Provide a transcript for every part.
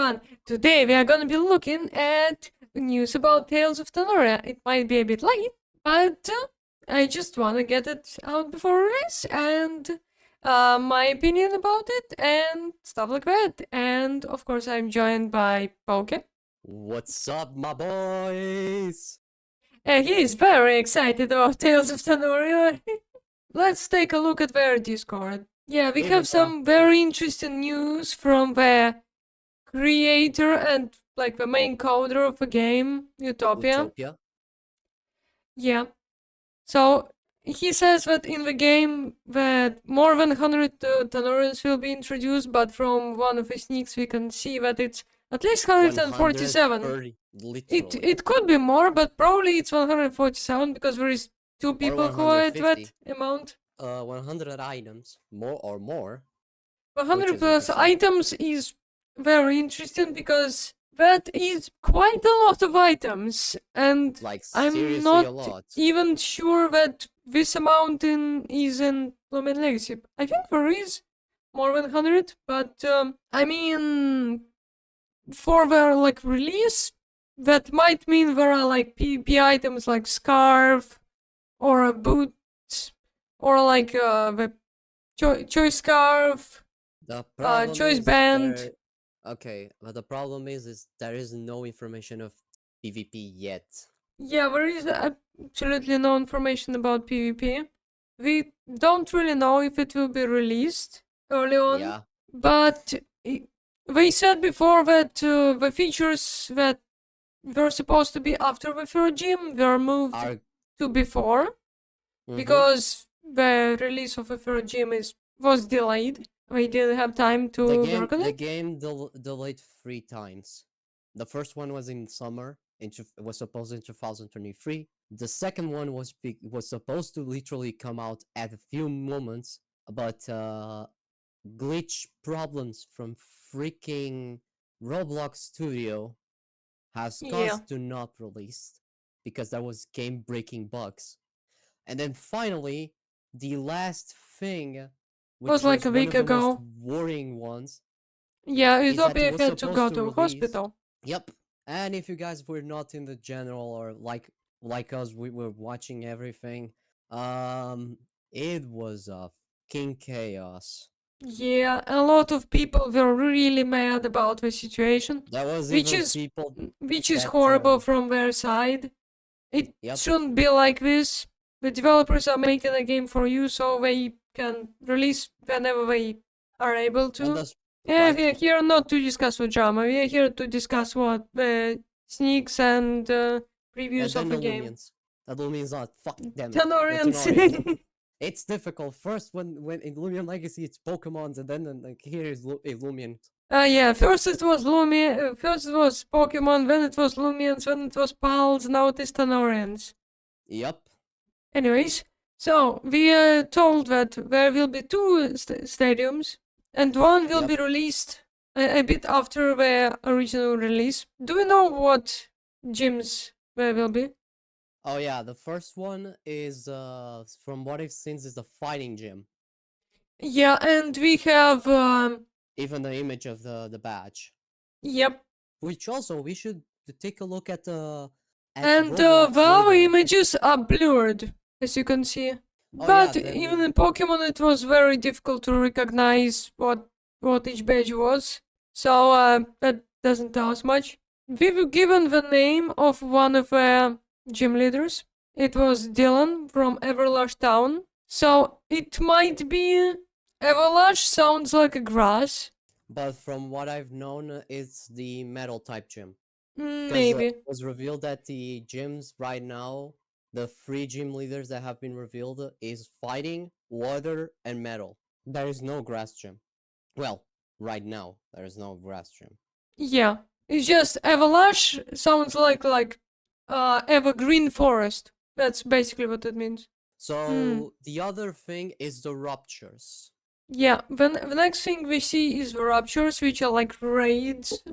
everyone! Today we are gonna be looking at news about Tales of Tanorio. It might be a bit late, but I just wanna get it out before release and my opinion about it and stuff like that. And of course, I'm joined by Poke. What's up, my boys? He is very excited about Tales of Tanorio. Let's take a look at their Discord. Yeah, we have some very interesting news from the creator and like the main coder of the game, Utopia. Yeah. So he says that in the game that more than 100 Tanorians will be introduced, but from one of the sneaks we can see that it's at least 147. 130, It could be more, but probably it's 147 because there is two people who are at that amount. 100 items, more or more. 100 plus items is very interesting because that is quite a lot of items, and like, I'm not even sure that this amount is in Lumen Legacy. I think there is more than 100, but I mean, for their like release, that might mean there are like PvP items like scarf or a boot or like the choice scarf. Choice band. Okay, but the problem is there is no information of PvP yet. Yeah, there is absolutely no information about PvP. We don't really know if it will be released early on. Yeah. But they said before that the features that were supposed to be after the third gym were moved to before. Because the release of the third gym was delayed. We didn't have time to work on it. The game delayed 3 times. The first one was in summer. It was supposed in 2023. The second one was supposed to literally come out at a few moments, but glitch problems from freaking Roblox Studio has caused to not release because there was game-breaking bugs. And then finally, the last thing, which was like a week ago, most worrying ones. Yeah, Utopia had to go to hospital. Yep. And if you guys were not in the general or like us, we were watching everything. It was a fucking chaos. Yeah, a lot of people were really mad about the situation. There was which is horrible from their side. It shouldn't be like this. The developers are making a game for you so they can release whenever they are able to. Yeah, we are here not to discuss the drama. We are here to discuss what sneaks and previews of the game. That means not. Fuck them. Tanorians. It's difficult. First, when in Lumion Legacy it's Pokemons, and then like here is Lumion. Yeah. First it was Lumion. First it was Pokemon. Then it was Lumions. Then it was Pals. Now it is Tanorians. Yep. Anyways, so we are told that there will be 2 stadiums, and one will be released a bit after the original release. Do you know what gyms there will be? Oh yeah, the first one is from what I've seen is the fighting gym. Yeah, and we have even the image of the badge. Yep. Which also we should take a look at the and our images are blurred, as you can see. But even in Pokemon it was very difficult to recognize what each badge was. So that doesn't tell us much. We were given the name of one of the gym leaders. It was Dylan from Everlash Town. So it might be... Everlash sounds like a grass. But from what I've known, it's the metal type gym. Maybe. It was revealed that the gyms right now, the 3 gym leaders that have been revealed is fighting, water, and metal. There is no grass gym. Well, right now, there is no grass gym. Yeah, it's just Everlash sounds like evergreen forest. That's basically what it means. So the other thing is the ruptures. Yeah, the next thing we see is the ruptures, which are like raids.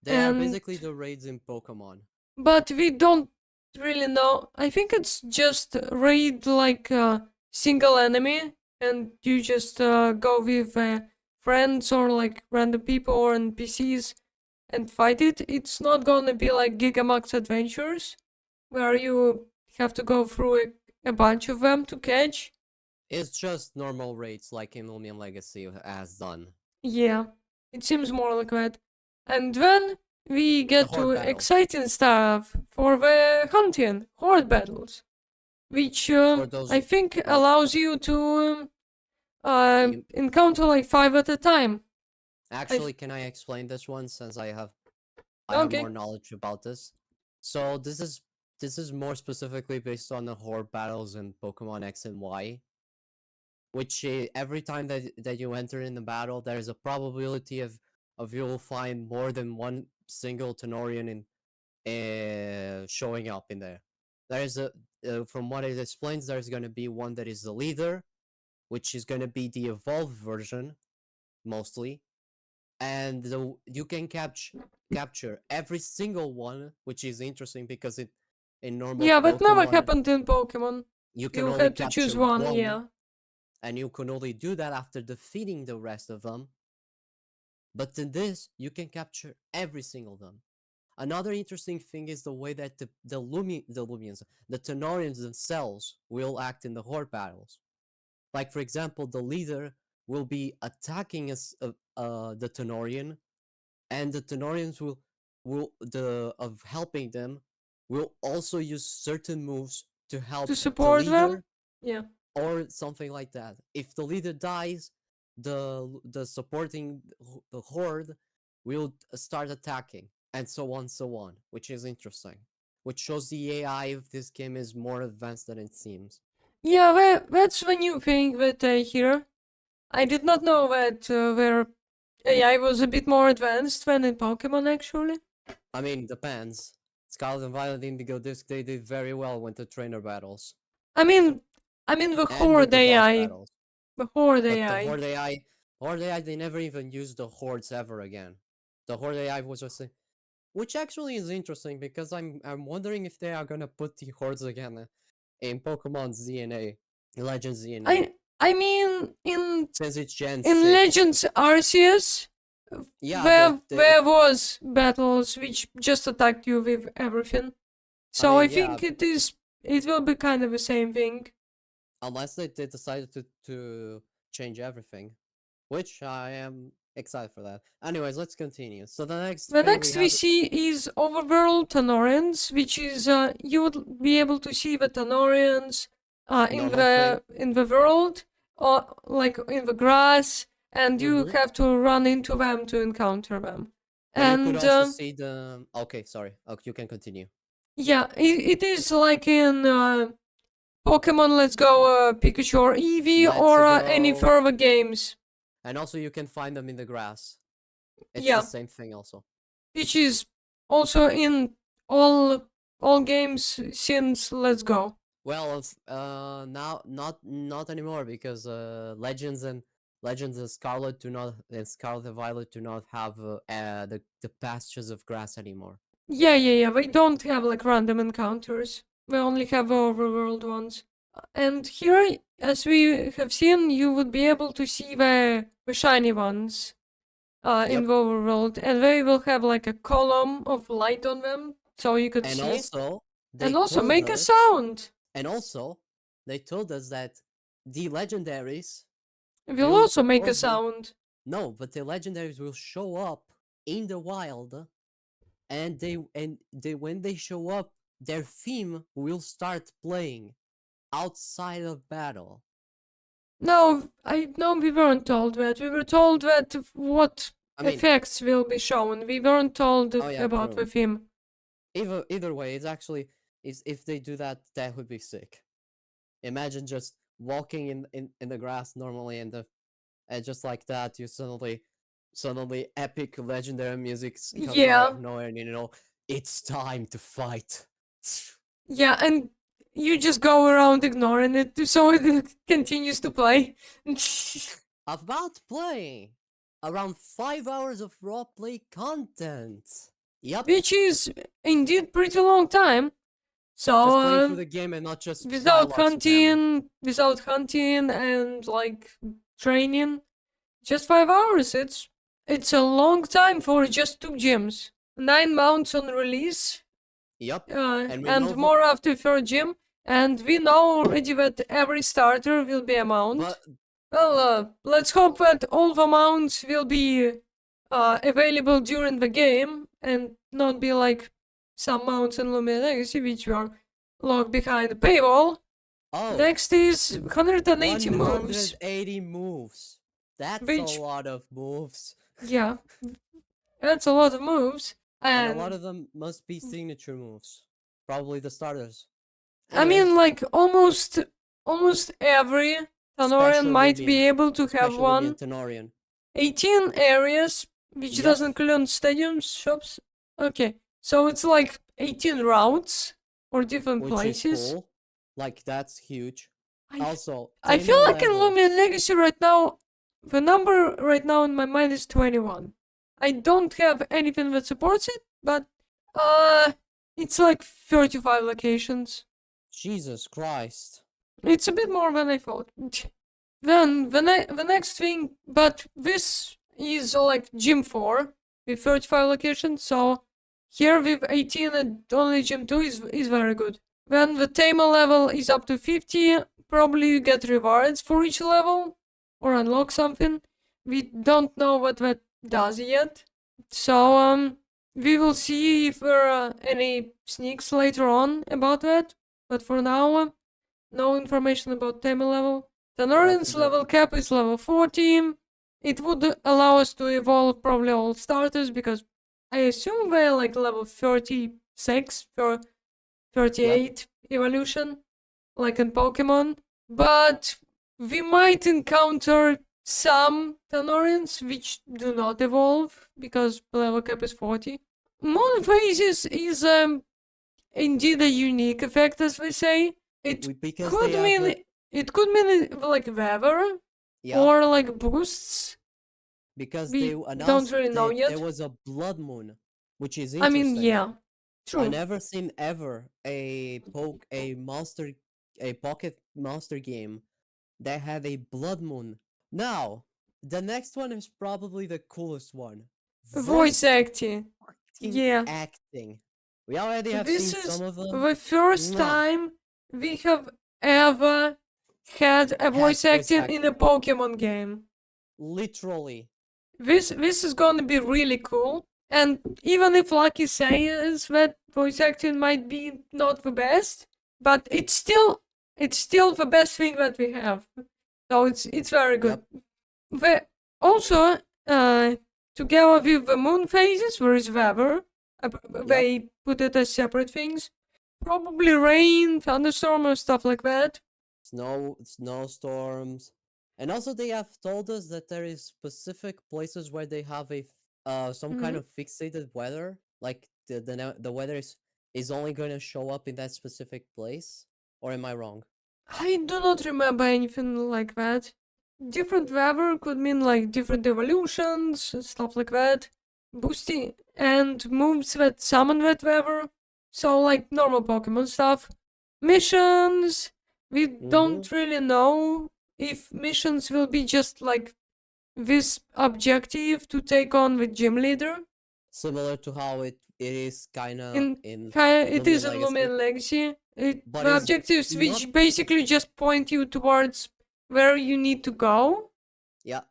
They are basically the raids in Pokemon. But we don't really know. I think it's just raid like a single enemy, and you just go with friends or like random people or NPCs, and fight it. It's not gonna be like Gigamax Adventures, where you have to go through a bunch of them to catch. It's just normal raids like in Lumion Legacy has done. Yeah, it seems more like that. And then we The get to horde battles. exciting stuff for the hunting horde battles, which For those, I think well, allows you to you, encounter like 5 at a time. actually, can I explain this one since I have more Okay, knowledge about this? So this is more specifically based on the horde battles in Pokemon X and Y, which every time that you enter in the battle, there is a probability of you will find more than one single Tenorian in showing up in there. There is a from what it explains, there's going to be one that is the leader, which is going to be the evolved version mostly, and you can capture every single one, which is interesting because it in normal yeah, that never Pokemon happened in Pokemon. you can You only had to capture choose one, one, yeah. and you can only do that after defeating the rest of them. But in this, you can capture every single them. Another interesting thing is the way that the Lumians, the Tenorians themselves will act in the horde battles. Like for example, the leader will be attacking the Tenorian, and the Tenorians will the of helping them will also use certain moves to To help the support them, leader yeah. or something like that. If the leader dies, the supporting the horde will start attacking, and so on, which is interesting. Which shows the AI of this game is more advanced than it seems. Yeah, that's the new thing that I hear. I did not know that their AI was a bit more advanced than in Pokemon, actually. I mean, depends. Scarlet and Violet Indigo Disc they did very well with the trainer battles I mean, I mean the and with Horde the boss AI, battles. the Horde But the AI. Horde AI, they never even used the hordes ever again. The Horde AI was just which actually is interesting because I'm wondering if they are gonna put the hordes again in Pokemon's DNA, Legends DNA, I mean since it's Gen in 6. Legends Arceus, Yeah, there was battles which just attacked you with everything. I So I mean, yeah, think it will be kind of the same thing. unless they decided to change everything, which I am excited for that. Anyways, let's continue. So the next The thing we next we have see is Overworld Tanorians, which is you would be able to see the Tanorians normal thing. in the world, or like in the grass, and you Mm-hmm. have to run into them to encounter them. And you could And also see the. Okay, sorry. Okay, you can continue. yeah, it is like in Pokemon Let's Go, Pikachu or Eevee, Let's or any go. further games. And also, you can find them in the grass. It's the Yeah, same thing, also. which is also in all all games since Let's Go. Well, now not anymore because Legends and Scarlet do not and Scarlet and Violet do not have the pastures of grass anymore. Yeah. We don't have like random encounters. We only have overworld ones. And here, as we have seen, you would be able to see the shiny ones in Yep. the overworld, and they will have like a column of light on them, so you could And see. also they And also told make a us sound. and also they told us that the legendaries It will will also make a supposedly sound. no, but the legendaries will show up in the wild, and they when they show up, their theme will start playing outside of battle. No, we weren't told that. We were told that what I mean, effects will be shown. We weren't told oh yeah, about true. the theme. Either way, it's actually is if they do that, that would be sick. Imagine just walking in the grass normally, and just like that, you suddenly epic legendary music comes out Yeah, of nowhere, and it's time to fight. yeah, and you just go around ignoring it so it continues to play. About playing around 5 hours of raw play content. Yep, Which is indeed pretty long time. just So, playing through the game and not just dialogue spam. without hunting and like training, just 5 hours. It's a long time for just 2 gyms. 9 mounts on release, Yup. And we know and more after third gym. And we know already that every starter will be a mount. but Well, let's hope that all the mounts will be available during the game and not be like some mounts in Lumia Legacy which were locked behind the paywall. oh, Next is 180 moves. 180 moves. That's a Which, lot of moves. yeah, that's a lot of moves. And a And lot of them must be signature moves. Probably the starters. I mean, Anyways, like almost every Tanorian special might Lumian. be able to have Special Lumian one. Tenorian. 18 areas, which Yup. doesn't include stadiums, shops. Okay, so it's like 18 routes or different Which is places. cool. Like, that's huge. I, Also, I feel Tamer like in levels. Lumion Legacy right now, the number right now in my mind is 21. I don't have anything that supports it, but it's like 35 locations. Jesus Christ. It's a bit more than I thought. Then the next thing, but this is like Gym 4 with 35 locations, so here with 18 and only Gym 2 is very good. When the Tamer level is up to 50, probably you get rewards for each level or unlock something. We don't know what that does yet, so we will see if there are any sneaks later on about that. But for now, no information about Tamer level. Tanorian's level cap is level 40. It would allow us to evolve probably all starters because I assume they're like level 36 or 38 evolution, like in Pokemon. But we might encounter some Tanorians which do not evolve because the level cap is 40. Moon phases is indeed a unique effect, as we say. It Because could they have mean the, it could mean like weather yeah, or like boosts. because We they don't announced really know that there yet. was a blood moon, which is I mean, interesting. yeah, I true. never seen ever a pocket monster game that had a blood moon. Now, the next one is probably the coolest one. Voice acting. Fucking Yeah, acting. We already have this seen is some of them. the first Mwah. time we have ever had a voice acting in a Pokemon game. Literally. This is gonna be really cool. And even if Lucky says that voice acting might be not the best, but it's still the best thing that we have. So it's very good. Yep. The, also, together with the moon phases, there is weather. They put it as separate things. Probably rain, thunderstorm, or stuff like that. Snowstorms. And also they have told us that there is specific places where they have some kind Mhm. of fixated weather. Like the weather is only going to show up in that specific place. Or am I wrong? I do not remember anything like that. Different weather could mean like different evolutions, stuff like that. Boosting and moves that summon that weather. So like normal Pokemon stuff. Missions. We don't really know if missions will be just like this objective to take on the gym leader. Similar to how it is kinda In in it Lumion is in Legacy. Lumion Legacy. But The is objectives not which basically just point you towards where you need to go, yeah.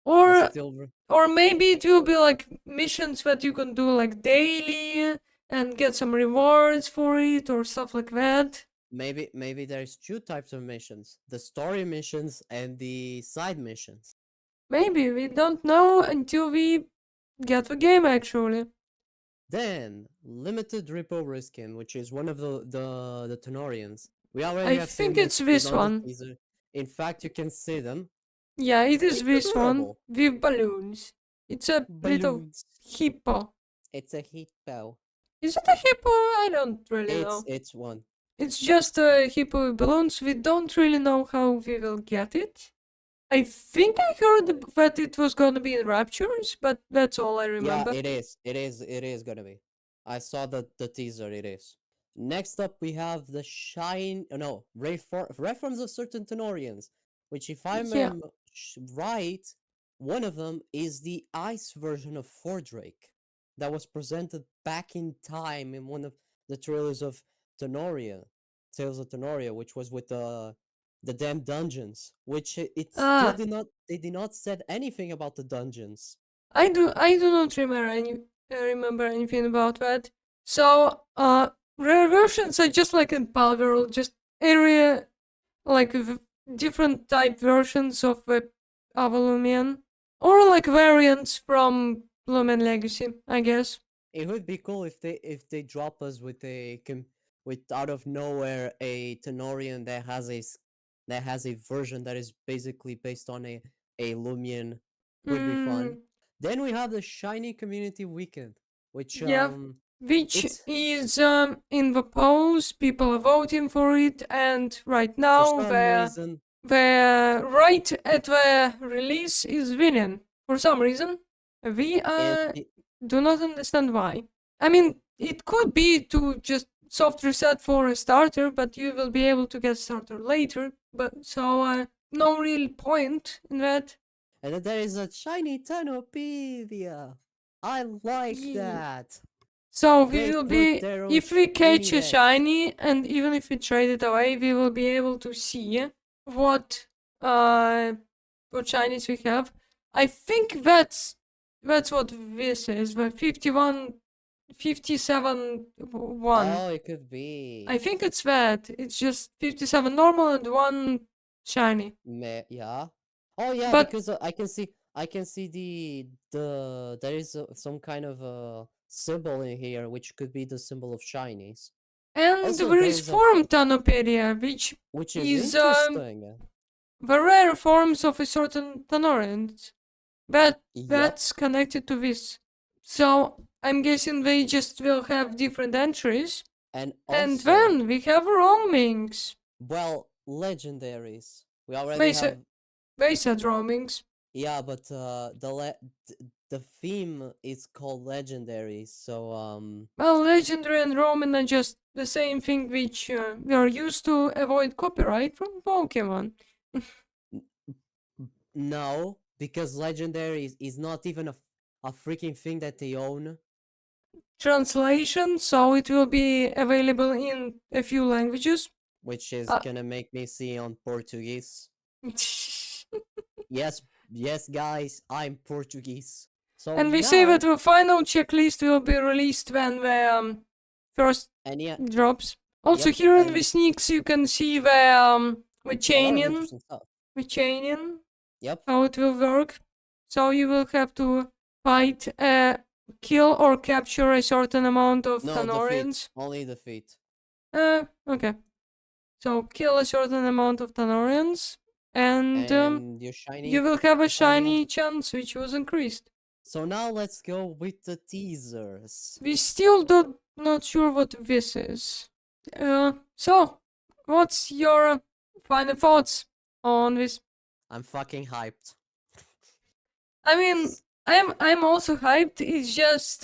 or Still or maybe it will be like missions that you can do like daily and get some rewards for it or stuff like that. maybe there's two types of missions. The story missions and the side missions. Maybe we don't know until we get the game actually. Then limited Repo Riskin, which is one of the Tenorians. We already I have think seen them it's in this on the one. teaser. In fact, you can see them. Yeah, it is It's this one adorable. with balloons. It's a little Balloons. hippo. It's a hippo. Is it a hippo? I don't really know. It's one. It's just a hippo with balloons. We don't really know how we will get it. I think I heard that it was gonna be in Raptures, but that's all I Yeah, remember. it is. It is gonna be. I saw the teaser. It is. Next up, we have the shine. No, reference of certain Tenorians, which, if I'm Yeah, right, One of them is the ice version of Fordrake that was presented back in time in one of the trailers of Tanorio, Tales of Tanorio, which was with the damn dungeons, which it still Ah, did not they did not said anything about the dungeons. I do not remember anything about that. So, rare versions are just like in Palworld, just area like different type versions of Avalumian, or like variants from Lumen Legacy, I guess. It would be cool if they drop us with with out of nowhere a Tenorian that has that has a version that is basically based on a Lumion. Would be fun. Mm, Then we have the Shiny Community Weekend, which yeah, which it's is in the polls. People are voting for it, and right for now some the reason the right at the release is winning for some reason. We it do not understand why. I mean, it could be to just soft reset for a starter, but you will be able to get starter later. But so no real point in that. and then there is a Shiny Tanopedia. I like Ye- that. So we They will put be, their own if we catch a Unidex. shiny, and even if we trade it away, we will be able to see what uh what shinies we have. I think that's what this is. The 51, 57 one. Oh, it could be. I think it's that. It's just 57 normal and one shiny. Yeah. Oh yeah, But because I can see the there is some kind of a symbol in here which could be the symbol of shinies. and Also, there there is is a form Tanopedia, which which is is interesting. the rare forms of a certain Tanorian. But Yep. that's connected to this. So I'm guessing they just will have different entries. And And also, then we have roamings. well, legendaries. We already They have said, they said roamings. yeah, but the theme is called legendaries. So Well, legendary and roaming are just the same thing which we are used to avoid copyright from Pokemon. no, because legendary is not even a freaking thing that they own, Translation, so it will be available in a few languages. which is Uh, gonna make me see on Portuguese. Yes, yes, guys, I'm Portuguese. So and we say that now, the final checklist will be released when the first and yeah, drops. Also, yep, here in the and sneaks, you can see the a lot of chaining, interesting stuff. the chaining, Yep. how it will work. So you will have to fight, kill or capture a certain amount of No, defeat. Tanorians. Only defeat. Okay. So kill a certain amount of Tanorians, and And you will have a your shiny. shiny chance, which was increased. So now let's go with the teasers. We still do not sure what this is. So, what's your final thoughts on this? I'm fucking hyped. I mean, I'm also hyped. It's just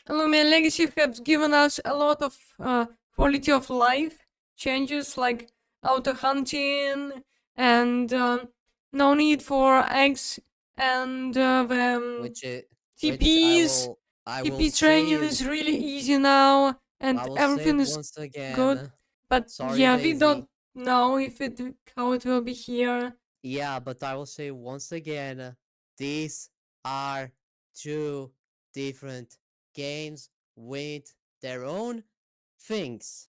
Lumion Legacy has given us a lot of quality of life changes, like auto hunting and no need for eggs, and the Which it which TPs. I will TP training say is really easy now, I and will say everything it is once good. again. But Sorry, yeah, we Daisy. don't know if it how it will be here. Yeah, but I will say once again, these are two different games with their own things.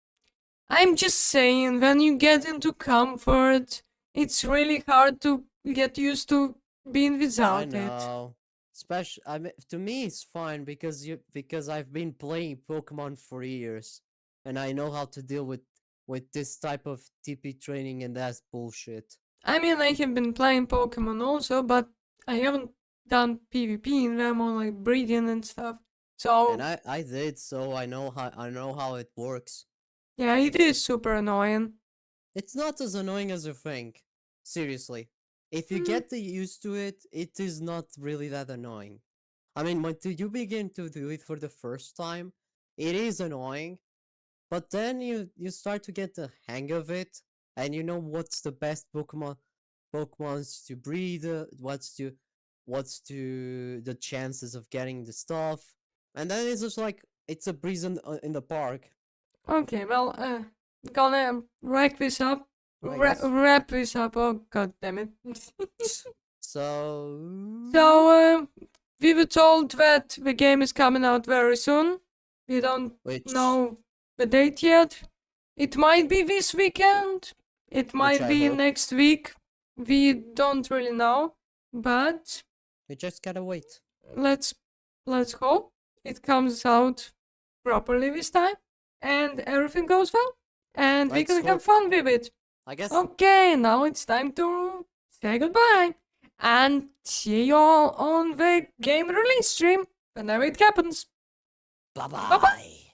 I'm just saying, when you get into comfort, it's really hard to get used to being I without it. know. Special I mean to me it's fine because I've been playing Pokemon for years and I know how to deal with this type of TP training and that's bullshit. I mean, I have been playing Pokemon also, but I haven't done PvP in them or like breeding and stuff. And So I did so I know how it works. yeah, it is super annoying. It's not as annoying as you think. Seriously. If you Hmm. get used to it, it is not really that annoying. I mean, when you begin to do it for the first time, it is annoying, but then you start to get the hang of it, and you know what's the best Pokemons to breed, what's to what's to the chances of getting the stuff, and then it's just like it's a breeze in the park. Okay, well, gonna wrap this up. I guess. Wrap this up. Oh, god damn it. So So, we were told that the game is coming out very soon. We don't which know the date yet. It might be this weekend. It might I be hope. next week. We don't really know. But We just gotta wait. let's hope it comes out properly this time and everything goes well and we Let's can have hope. fun with it. I guess. Okay, now it's time to say goodbye and see you all on the game release stream whenever it happens. Bye Bye bye. bye.